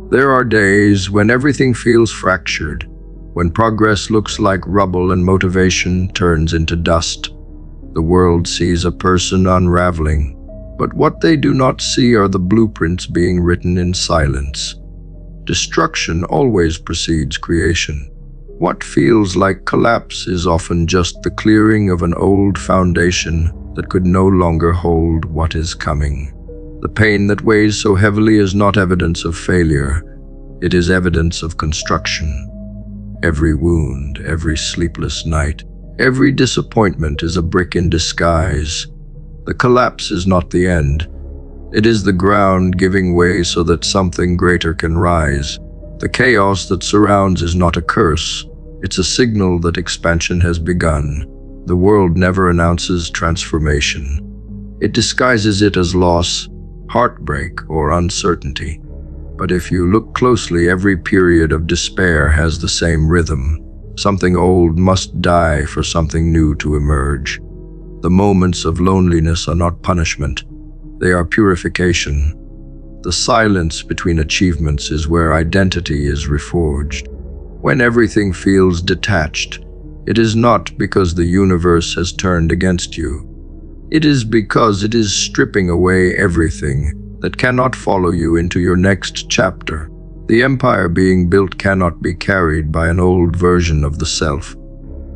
There are days when everything feels fractured, when progress looks like rubble and motivation turns into dust. The world sees a person unraveling, but what they do not see are the blueprints being written in silence. Destruction always precedes creation. What feels like collapse is often just the clearing of an old foundation that could no longer hold what is coming. The pain that weighs so heavily is not evidence of failure. It is evidence of construction. Every wound, every sleepless night, every disappointment is a brick in disguise. The collapse is not the end. It is the ground giving way so that something greater can rise. The chaos that surrounds is not a curse. It's a signal that expansion has begun. The world never announces transformation. It disguises it as loss, heartbreak, or uncertainty. But if you look closely, every period of despair has the same rhythm. Something old must die for something new to emerge. The moments of loneliness are not punishment. They are purification. The silence between achievements is where identity is reforged. When everything feels detached, it is not because the universe has turned against you. It is because it is stripping away everything that cannot follow you into your next chapter. The empire being built cannot be carried by an old version of the self.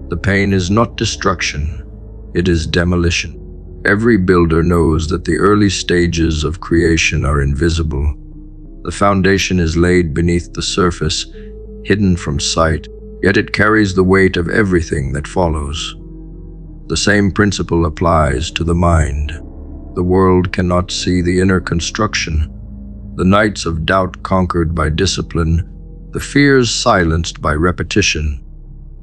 The pain is not destruction. It is demolition. Every builder knows that the early stages of creation are invisible. The foundation is laid beneath the surface, hidden from sight, yet it carries the weight of everything that follows. The same principle applies to the mind. The world cannot see the inner construction, the nights of doubt conquered by discipline, the fears silenced by repetition,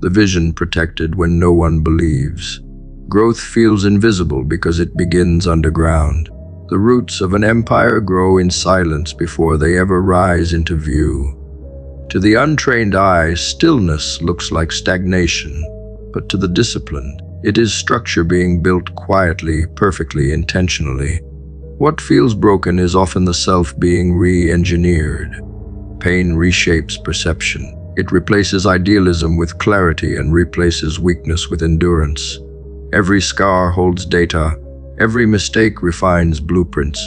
the vision protected when no one believes. Growth feels invisible because it begins underground. The roots of an empire grow in silence before they ever rise into view. To the untrained eye, stillness looks like stagnation, but to the disciplined, it is structure being built quietly, perfectly, intentionally. What feels broken is often the self being re-engineered. Pain reshapes perception. It replaces idealism with clarity and replaces weakness with endurance. Every scar holds data. Every mistake refines blueprints.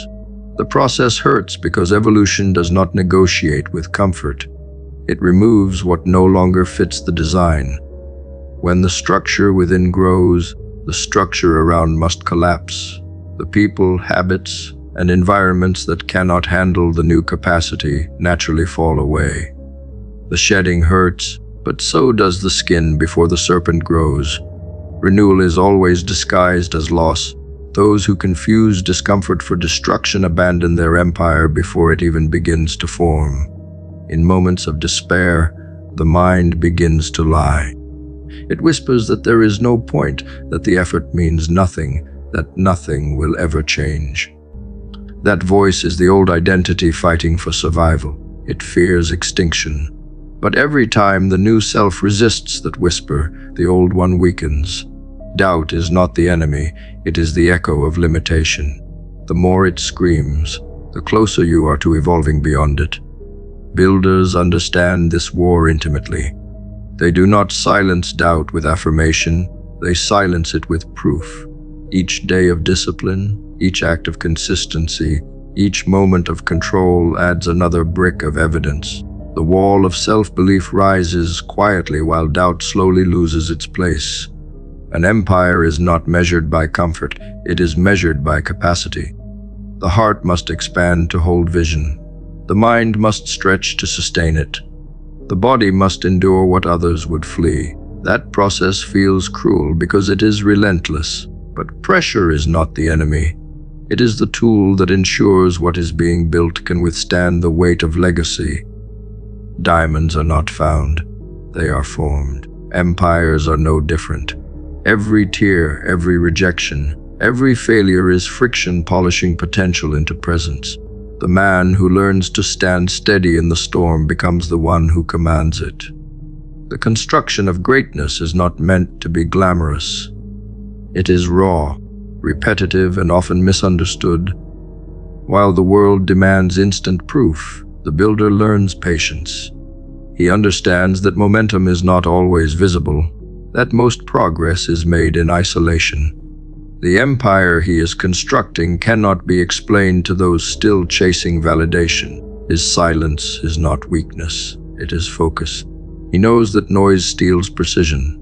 The process hurts because evolution does not negotiate with comfort. It removes what no longer fits the design. When the structure within grows, the structure around must collapse. The people, habits, and environments that cannot handle the new capacity naturally fall away. The shedding hurts, but so does the skin before the serpent grows. Renewal is always disguised as loss. Those who confuse discomfort for destruction abandon their empire before it even begins to form. In moments of despair, the mind begins to lie. It whispers that there is no point, that the effort means nothing, that nothing will ever change. That voice is the old identity fighting for survival. It fears extinction. But every time the new self resists that whisper, the old one weakens. Doubt is not the enemy, it is the echo of limitation. The more it screams, the closer you are to evolving beyond it. Builders understand this war intimately. They do not silence doubt with affirmation, they silence it with proof. Each day of discipline, each act of consistency, each moment of control adds another brick of evidence. The wall of self-belief rises quietly while doubt slowly loses its place. An empire is not measured by comfort, it is measured by capacity. The heart must expand to hold vision. The mind must stretch to sustain it. The body must endure what others would flee. That process feels cruel because it is relentless. But pressure is not the enemy. It is the tool that ensures what is being built can withstand the weight of legacy. Diamonds are not found, they are formed. Empires are no different. Every tear, every rejection, every failure is friction polishing potential into presence. The man who learns to stand steady in the storm becomes the one who commands it. The construction of greatness is not meant to be glamorous. It is raw, repetitive, and often misunderstood. While the world demands instant proof, The builder learns patience. He understands that momentum is not always visible, that most progress is made in isolation. The empire he is constructing cannot be explained to those still chasing validation. His silence is not weakness, it is focus. He knows that noise steals precision.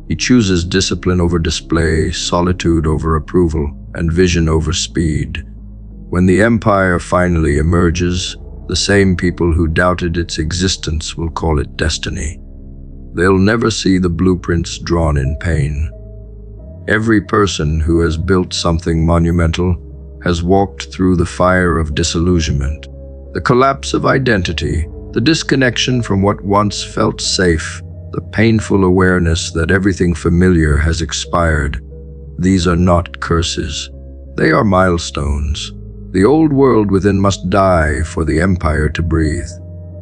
He chooses discipline over display, solitude over approval, and vision over speed. When the empire finally emerges, the same people who doubted its existence will call it destiny. They'll never see the blueprints drawn in pain. Every person who has built something monumental has walked through the fire of disillusionment. The collapse of identity, the disconnection from what once felt safe, the painful awareness that everything familiar has expired. These are not curses. They are milestones. The old world within must die for the empire to breathe.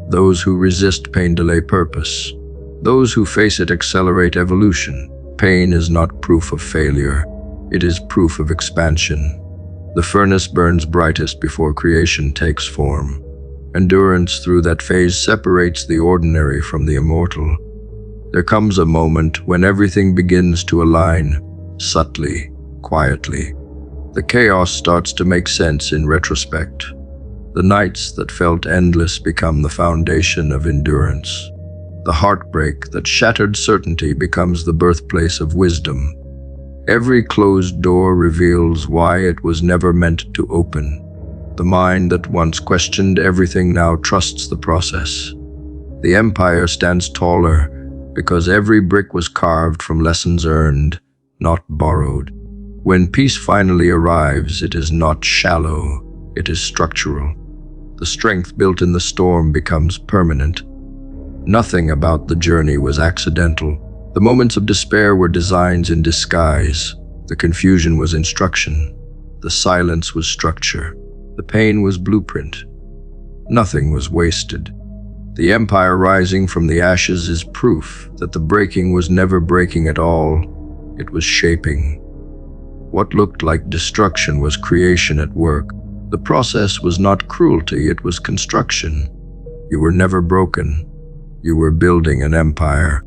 Those who resist pain delay purpose. Those who face it accelerate evolution. Pain is not proof of failure. It is proof of expansion. The furnace burns brightest before creation takes form. Endurance through that phase separates the ordinary from the immortal. There comes a moment when everything begins to align, subtly, quietly. The chaos starts to make sense in retrospect. The nights that felt endless become the foundation of endurance. The heartbreak that shattered certainty becomes the birthplace of wisdom. Every closed door reveals why it was never meant to open. The mind that once questioned everything now trusts the process. The empire stands taller because every brick was carved from lessons earned, not borrowed. When peace finally arrives, it is not shallow, it is structural. The strength built in the storm becomes permanent. Nothing about the journey was accidental. The moments of despair were designs in disguise. The confusion was instruction. The silence was structure. The pain was blueprint. Nothing was wasted. The empire rising from the ashes is proof that the breaking was never breaking at all. It was shaping. What looked like destruction was creation at work. The process was not cruelty, it was construction. You were never broken. You were building an empire.